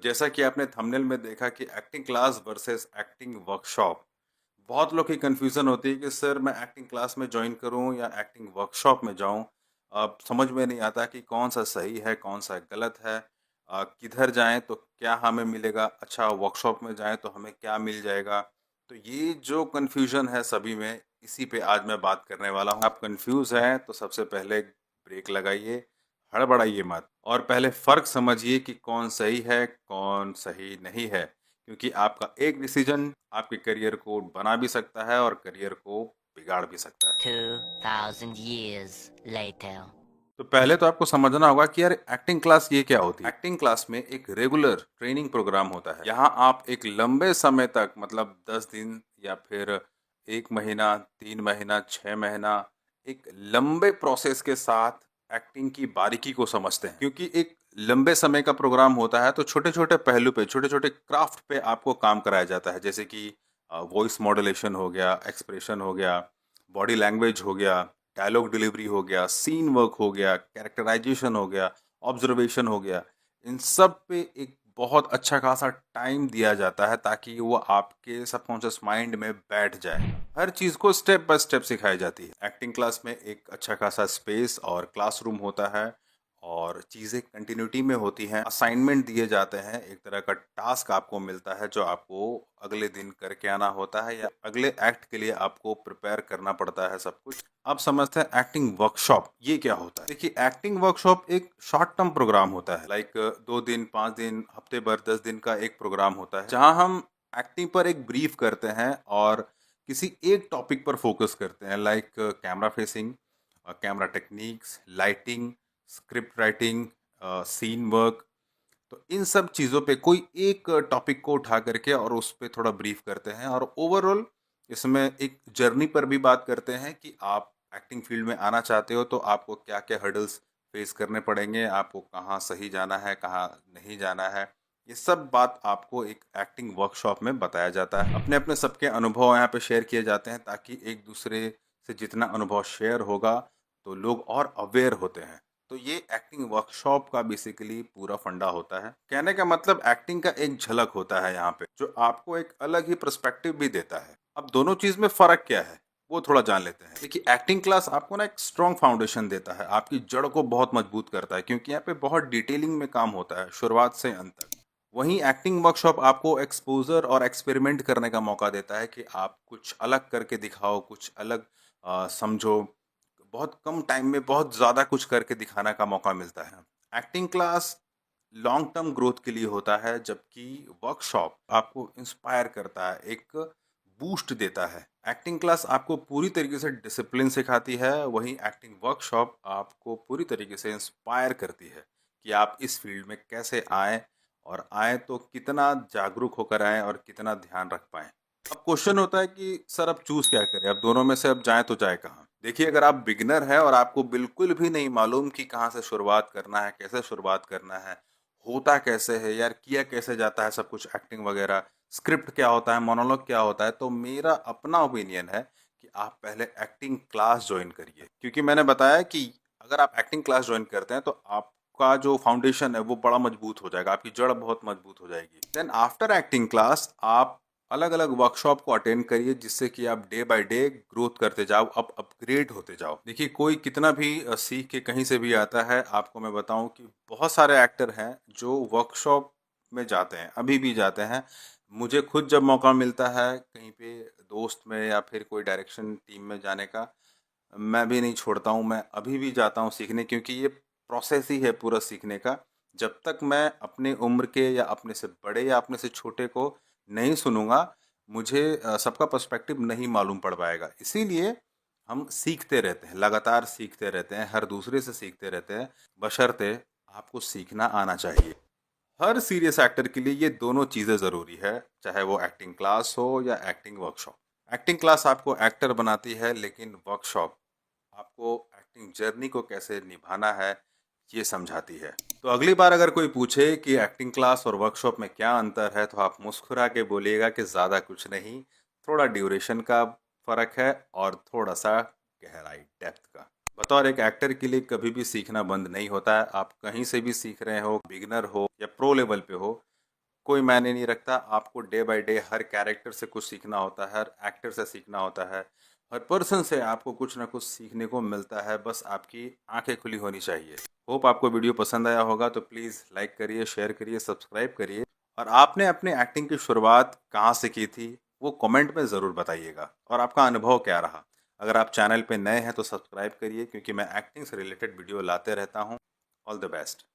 जैसा कि आपने थंबनेल में देखा कि acting class versus acting workshop, बहुत लोग की कन्फ्यूज़न होती है कि सर मैं एक्टिंग क्लास में जॉइन करूं या एक्टिंग वर्कशॉप में जाऊं। अब समझ में नहीं आता कि कौन सा सही है, कौन सा गलत है। किधर जाएं तो क्या हमें मिलेगा, अच्छा वर्कशॉप में जाएं तो हमें क्या मिल जाएगा। तो ये जो कन्फ्यूज़न है सभी में, इसी पे आज मैं बात करने वाला हूं। आप कन्फ्यूज़ हैं तो सबसे पहले ब्रेक लगाइए, हड़बड़ाइए मत और पहले फ़र्क समझिए कि कौन सही है, कौन सही नहीं है। क्योंकि आपका एक डिसीजन आपके करियर को बना भी सकता है और करियर को बिगाड़ भी सकता है। 2000 years later. तो पहले तो आपको समझना होगा कि यार एक्टिंग क्लास ये क्या होती है। एक्टिंग क्लास में एक रेगुलर ट्रेनिंग प्रोग्राम होता है। यहाँ आप एक लंबे समय तक, मतलब 10 दिन या फिर 1 महीना, 3 महीना, 6 महीना, एक लंबे प्रोसेस के साथ एक्टिंग की बारीकी को समझते हैं। क्योंकि एक लंबे समय का प्रोग्राम होता है तो छोटे छोटे पहलू पे, छोटे छोटे क्राफ्ट पे आपको काम कराया जाता है। जैसे कि वॉइस मॉड्यूलेशन हो गया, एक्सप्रेशन हो गया, बॉडी लैंग्वेज हो गया, डायलॉग डिलीवरी हो गया, सीन वर्क हो गया, कैरेक्टराइजेशन हो गया, ऑब्जर्वेशन हो गया। इन सब पे एक बहुत अच्छा खासा टाइम दिया जाता है ताकि वो आपके सबकॉन्शियस माइंड में बैठ जाए। हर चीज को स्टेप बाय स्टेप सिखाई जाती है। एक्टिंग क्लास में एक अच्छा खासा स्पेस और क्लासरूम होता है और चीजें कंटिन्यूटी में होती हैं। असाइनमेंट दिए जाते हैं, एक तरह का टास्क आपको मिलता है जो आपको अगले दिन करके आना होता है या अगले एक्ट के लिए आपको प्रिपेयर करना पड़ता है सब कुछ। अब समझते हैं एक्टिंग वर्कशॉप ये क्या होता है। देखिए, एक्टिंग वर्कशॉप एक शॉर्ट टर्म प्रोग्राम होता है, लाइक 2 दिन, 5 दिन, हफ्ते भर, 10 दिन का एक प्रोग्राम होता है जहां हम एक्टिंग पर एक ब्रीफ करते हैं और किसी एक टॉपिक पर फोकस करते हैं, like camera facing, camera techniques, lighting, script writing, scene work. तो इन सब चीज़ों पे कोई एक टॉपिक को उठा करके और उस पे थोड़ा ब्रीफ करते हैं और ओवरऑल इसमें एक जर्नी पर भी बात करते हैं कि आप एक्टिंग फील्ड में आना चाहते हो तो आपको क्या क्या हर्डल्स फेस करने पड़ेंगे, आपको कहाँ सही जाना है, कहाँ नहीं जाना है। ये सब बात आपको एक एक्टिंग वर्कशॉप में बताया जाता है। अपने अपने सबके अनुभव यहाँ पे शेयर किए जाते हैं ताकि एक दूसरे से जितना अनुभव शेयर होगा तो लोग और अवेयर होते हैं। तो ये एक्टिंग वर्कशॉप का बेसिकली पूरा फंडा होता है। कहने का मतलब एक्टिंग का एक झलक होता है यहाँ पे जो आपको एक अलग ही पर्सपेक्टिव भी देता है। अब दोनों चीज में फर्क क्या है वो थोड़ा जान लेते हैं। देखिए, एक्टिंग क्लास आपको ना एक स्ट्रॉन्ग फाउंडेशन देता है, आपकी जड़ को बहुत मजबूत करता है क्योंकि यहाँ पे बहुत डिटेलिंग में काम होता है शुरुआत से अंत तक। वहीं एक्टिंग वर्कशॉप आपको एक्सपोजर और एक्सपेरिमेंट करने का मौका देता है कि आप कुछ अलग करके दिखाओ, कुछ अलग समझो। बहुत कम टाइम में बहुत ज़्यादा कुछ करके दिखाने का मौका मिलता है। Acting class long term growth के लिए होता है जबकि वर्कशॉप आपको इंस्पायर करता है, एक बूस्ट देता है। एक्टिंग क्लास आपको पूरी तरीके से डिसिप्लिन सिखाती है, वहीं एक्टिंग वर्कशॉप आपको पूरी तरीके से इंस्पायर करती है कि आप इस फील्ड में कैसे आए और आए तो कितना जागरूक होकर आए और कितना ध्यान रख पाए। अब क्वेश्चन होता है कि सर अब चूज क्या करें, अब दोनों में से अब जाए तो जाए कहाँ। देखिए, अगर आप बिगनर हैं और आपको बिल्कुल भी नहीं मालूम कि कहाँ से शुरुआत करना है, कैसे शुरुआत करना है, होता कैसे है यार, किया कैसे जाता है सब कुछ, एक्टिंग वगैरह, स्क्रिप्ट क्या होता है, मोनोलॉग क्या होता है, तो मेरा अपना ओपिनियन है कि आप पहले एक्टिंग क्लास ज्वाइन करिए। क्योंकि मैंने बताया कि अगर आप एक्टिंग क्लास ज्वाइन करते हैं तो आपका जो फाउंडेशन है वो बड़ा मजबूत हो जाएगा, आपकी जड़ बहुत मजबूत हो जाएगी। देन आफ्टर एक्टिंग क्लास आप अलग अलग वर्कशॉप को अटेंड करिए जिससे कि आप डे बाय डे ग्रोथ करते जाओ, अपग्रेड होते जाओ। देखिए, कोई कितना भी सीख के कहीं से भी आता है, आपको मैं बताऊं कि बहुत सारे एक्टर हैं जो वर्कशॉप में जाते हैं, अभी भी जाते हैं। मुझे खुद जब मौका मिलता है कहीं पे दोस्त में या फिर कोई डायरेक्शन टीम में जाने का, मैं भी नहीं छोड़ता हूँ, मैं अभी भी जाता हूँ सीखने, क्योंकि ये प्रोसेस ही है पूरा सीखने का। जब तक मैं अपने उम्र के या अपने से बड़े या अपने से छोटे को नहीं सुनूंगा, मुझे सबका पर्सपेक्टिव नहीं मालूम पड़ पाएगा। इसीलिए हम सीखते रहते हैं, लगातार सीखते रहते हैं, हर दूसरे से सीखते रहते हैं, बशर्ते आपको सीखना आना चाहिए। हर सीरियस एक्टर के लिए ये दोनों चीज़ें ज़रूरी है, चाहे वो एक्टिंग क्लास हो या एक्टिंग वर्कशॉप। एक्टिंग क्लास आपको एक्टर बनाती है लेकिन वर्कशॉप आपको एक्टिंग जर्नी को कैसे निभाना है ये समझाती है। तो अगली बार अगर कोई पूछे कि एक्टिंग क्लास और वर्कशॉप में क्या अंतर है तो आप मुस्कुरा के बोलिएगा कि ज़्यादा कुछ नहीं, थोड़ा ड्यूरेशन का फ़र्क है और थोड़ा सा गहराई, डेप्थ का। बतौर एक एक्टर के लिए कभी भी सीखना बंद नहीं होता है। आप कहीं से भी सीख रहे हो, बिगिनर हो या प्रो लेवल पे हो, कोई मायने नहीं रखता। आपको day by day her character से कुछ सीखना होता है, हर एक्टर से सीखना होता है, हर पर्सन से आपको कुछ ना कुछ सीखने को मिलता है। बस आपकी आंखें खुली होनी चाहिए। होप आपको वीडियो पसंद आया होगा, तो प्लीज़ लाइक करिए, शेयर करिए, सब्सक्राइब करिए। और आपने अपने एक्टिंग की शुरुआत कहाँ से की थी वो कमेंट में ज़रूर बताइएगा, और आपका अनुभव क्या रहा। अगर आप चैनल पे नए हैं तो सब्सक्राइब करिए, क्योंकि मैं एक्टिंग से रिलेटेड वीडियो लाते रहता हूँ। All the best.